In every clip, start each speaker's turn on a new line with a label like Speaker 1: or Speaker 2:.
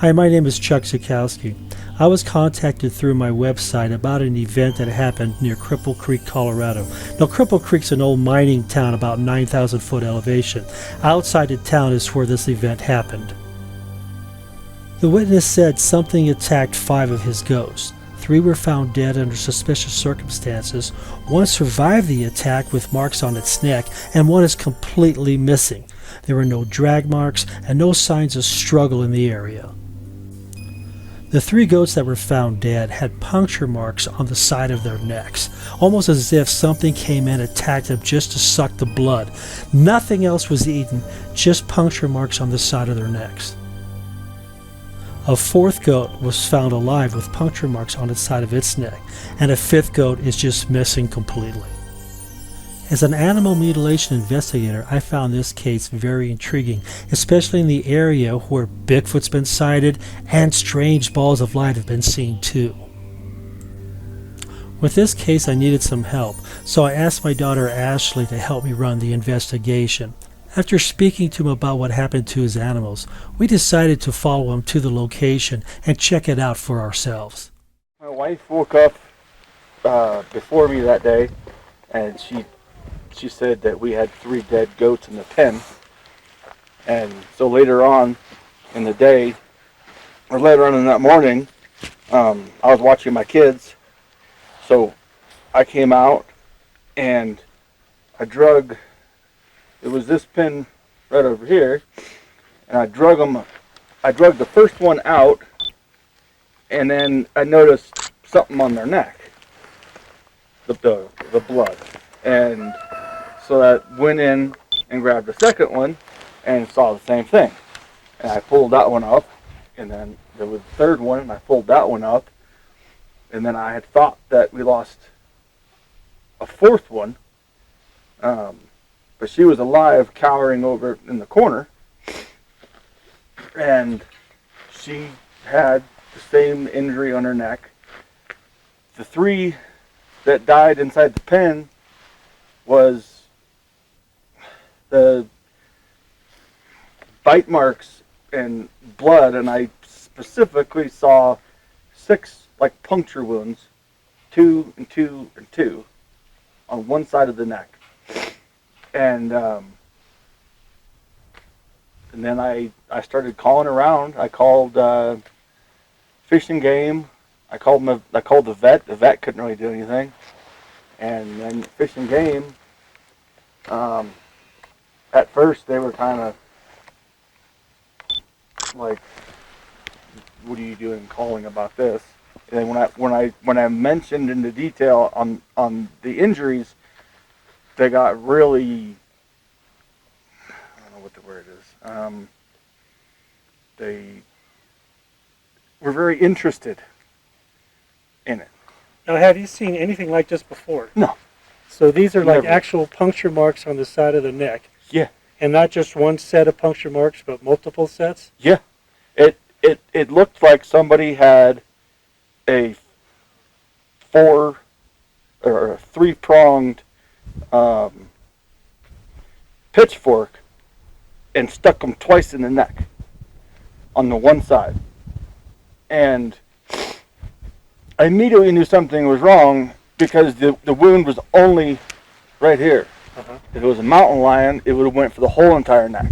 Speaker 1: Hi, my name is Chuck Zukowski. I was contacted through my website about an event that happened near Cripple Creek, Colorado. Now, Cripple Creek's an old mining town about 9,000 foot elevation. Outside the town is where this event happened. The witness said something attacked 5 of his ghosts. 3 were found dead under suspicious circumstances. 1 survived the attack with marks on its neck, and 1 is completely missing. There were no drag marks and no signs of struggle in the area. The 3 goats that were found dead had puncture marks on the side of their necks, almost as if something came in and attacked them just to suck the blood. Nothing else was eaten, just puncture marks on the side of their necks. A 4th goat was found alive with puncture marks on the side of its neck, and a 5th goat is just missing completely. As an animal mutilation investigator, I found this case very intriguing, especially in the area where Bigfoot's been sighted and strange balls of light have been seen too. With this case, I needed some help, so I asked my daughter Ashley to help me run the investigation. After speaking to him about what happened to his animals, we decided to follow him to the location and check it out for ourselves.
Speaker 2: My wife woke up before me that day, and she said that we had 3 dead goats in the pen. And so later on in the day, or later on in that morning, I was watching my kids. So I came out and I drug, it was this pen right over here, and I drug the first one out, and then I noticed something on their neck, the blood. And so I went in and grabbed the second one and saw the same thing. And I pulled that one up, and then there was the third one, and I pulled that one up. And then I had thought that we lost a 4th one, but she was alive, cowering over in the corner. And she had the same injury on her neck. The 3 that died inside the pen was the bite marks and blood, and I specifically saw 6 like puncture wounds, 2 and 2 and 2 on one side of the neck. And then I started calling around. I called Fish and Game. I called the vet. The vet couldn't really do anything. And then Fish and Game, at first they were kind of like, "What are you doing calling about this?" And then when I mentioned in the detail on the injuries, they got really, I don't know what the word is. They were very interested in it.
Speaker 1: Now, have you seen anything like this before?
Speaker 2: No.
Speaker 1: So these are like
Speaker 2: Never.
Speaker 1: actual puncture marks on the side of the neck?
Speaker 2: Yeah.
Speaker 1: And not just one set of puncture marks, but multiple sets?
Speaker 2: Yeah. It looked like somebody had a 4 or a 3-pronged pitchfork and stuck them twice in the neck on the one side. And I immediately knew something was wrong because the wound was only right here.
Speaker 1: Uh-huh.
Speaker 2: If it was a mountain lion, it would have went for the whole entire neck.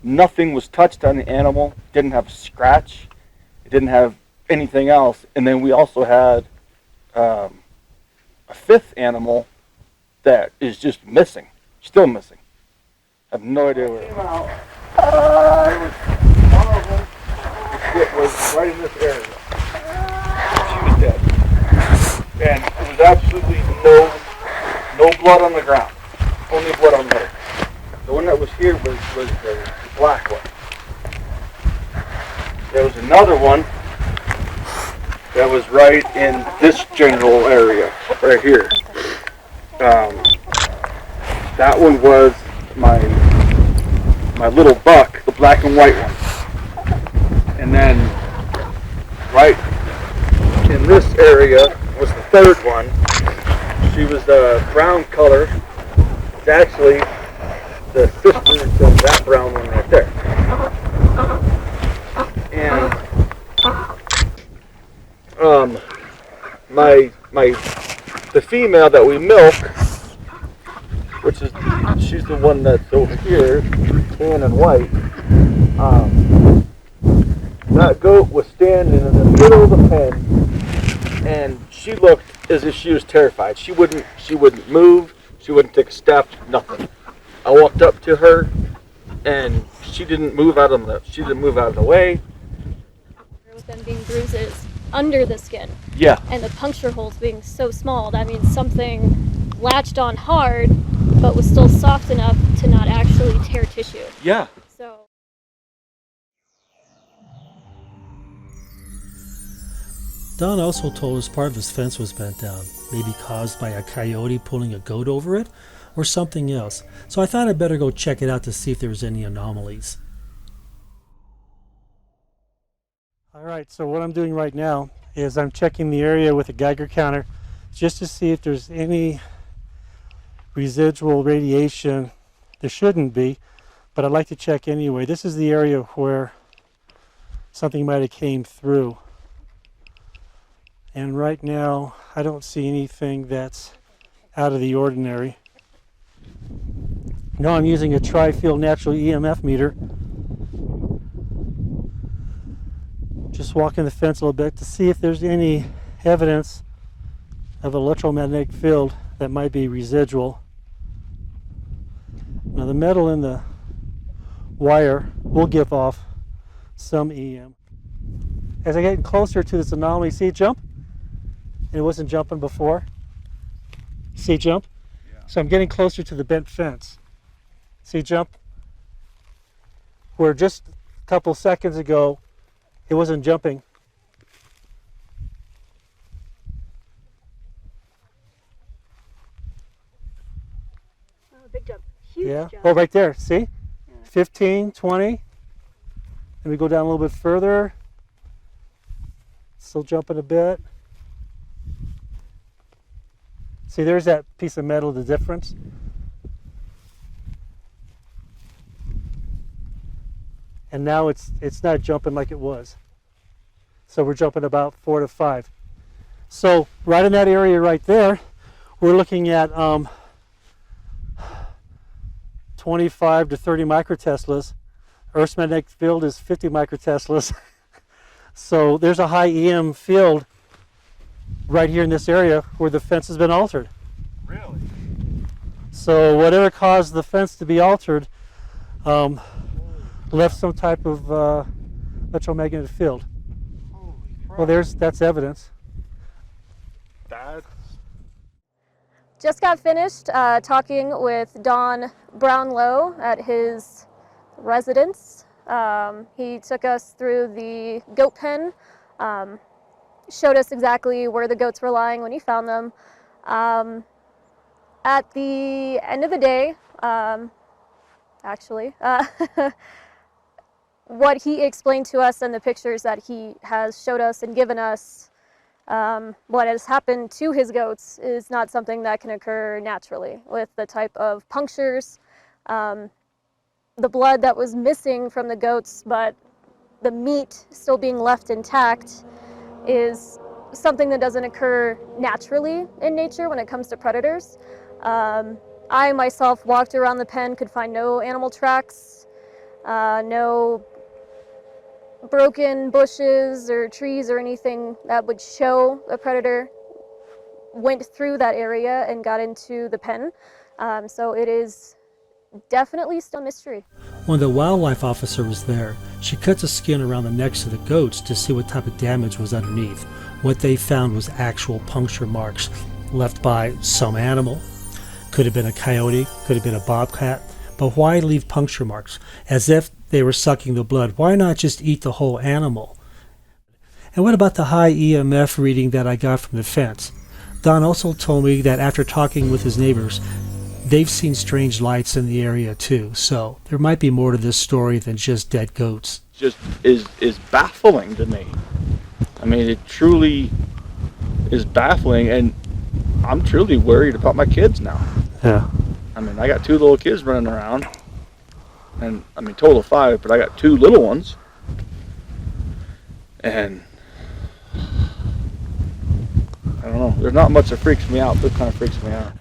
Speaker 2: Nothing was touched on the animal. Didn't have a scratch. It didn't have anything else. And then we also had a 5th animal that is just missing, still missing. I have no idea where it came out. One of them, it was right in this area. She was dead. And there was absolutely no blood on the ground, only blood on her. The one that was here was the black one. There was another one that was right in this general area, right here. That one was my little buck, the black and white one. And then right in this area was the 3rd one. She was a brown color. It's actually the sister to that brown one right there. And The female that we milk, she's the one that's over here, tan and white. That goat was standing in the middle of the pen, and she looked as if she was terrified. She wouldn't move. She wouldn't take a step. Nothing. I walked up to her, and she didn't move out of the way.
Speaker 3: With them being bruises under the skin.
Speaker 2: Yeah.
Speaker 3: And the puncture holes being so small, that means something latched on hard, but was still soft enough to not actually tear tissue.
Speaker 2: Yeah.
Speaker 3: So.
Speaker 1: Don also told us part of his fence was bent down, maybe caused by a coyote pulling a goat over it, or something else. So I thought I'd better go check it out to see if there was any anomalies. Alright, so what I'm doing right now is I'm checking the area with a Geiger counter just to see if there's any residual radiation. There shouldn't be, but I'd like to check anyway. This is the area where something might have came through. And right now, I don't see anything that's out of the ordinary. Now I'm using a tri-field natural EMF meter. Just walking the fence a little bit to see if there's any evidence of electromagnetic field that might be residual. Now the metal in the wire will give off some EM. As I get closer to this anomaly, see it jump? And it wasn't jumping before. See it jump? Yeah. So I'm getting closer to the bent fence. See it jump? Where just a couple seconds ago it wasn't jumping.
Speaker 3: Oh, big jump. Huge jump.
Speaker 1: Oh, right there. See? Yeah. 15, 20. And we go down a little bit further. Still jumping a bit. See, there's that piece of metal, the difference. And now it's not jumping like it was. So we're jumping about 4 to 5. So right in that area right there, we're looking at 25 to 30 microteslas. Earth's magnetic field is 50 microteslas. So there's a high EM field right here in this area where the fence has been altered.
Speaker 2: Really?
Speaker 1: So whatever caused the fence to be altered left some type of electromagnetic field.
Speaker 2: Holy crap.
Speaker 1: Well, that's evidence.
Speaker 3: Just got finished talking with Don Brownlow at his residence. He took us through the goat pen, showed us exactly where the goats were lying when he found them. At the end of the day, what he explained to us and the pictures that he has showed us and given us, what has happened to his goats is not something that can occur naturally with the type of punctures, the blood that was missing from the goats, but the meat still being left intact is something that doesn't occur naturally in nature when it comes to predators. I myself walked around the pen, could find no animal tracks, no broken bushes or trees or anything that would show a predator went through that area and got into the pen. So it is definitely still a mystery.
Speaker 1: When the wildlife officer was there, she cut the skin around the necks of the goats to see what type of damage was underneath. What they found was actual puncture marks left by some animal. Could have been a coyote, could have been a bobcat, but why leave puncture marks? As if they were sucking the blood. Why not just eat the whole animal? And what about the high EMF reading that I got from the fence? Don also told me that after talking with his neighbors, they've seen strange lights in the area too, so there might be more to this story than just dead goats.
Speaker 2: Just is baffling to me. I mean, it truly is baffling, and I'm truly worried about my kids now.
Speaker 1: Yeah.
Speaker 2: I mean, I got 2 little kids running around, and I mean, total 5, but I got 2 little ones, and don't know. There's not much that freaks me out. This kind of freaks me out.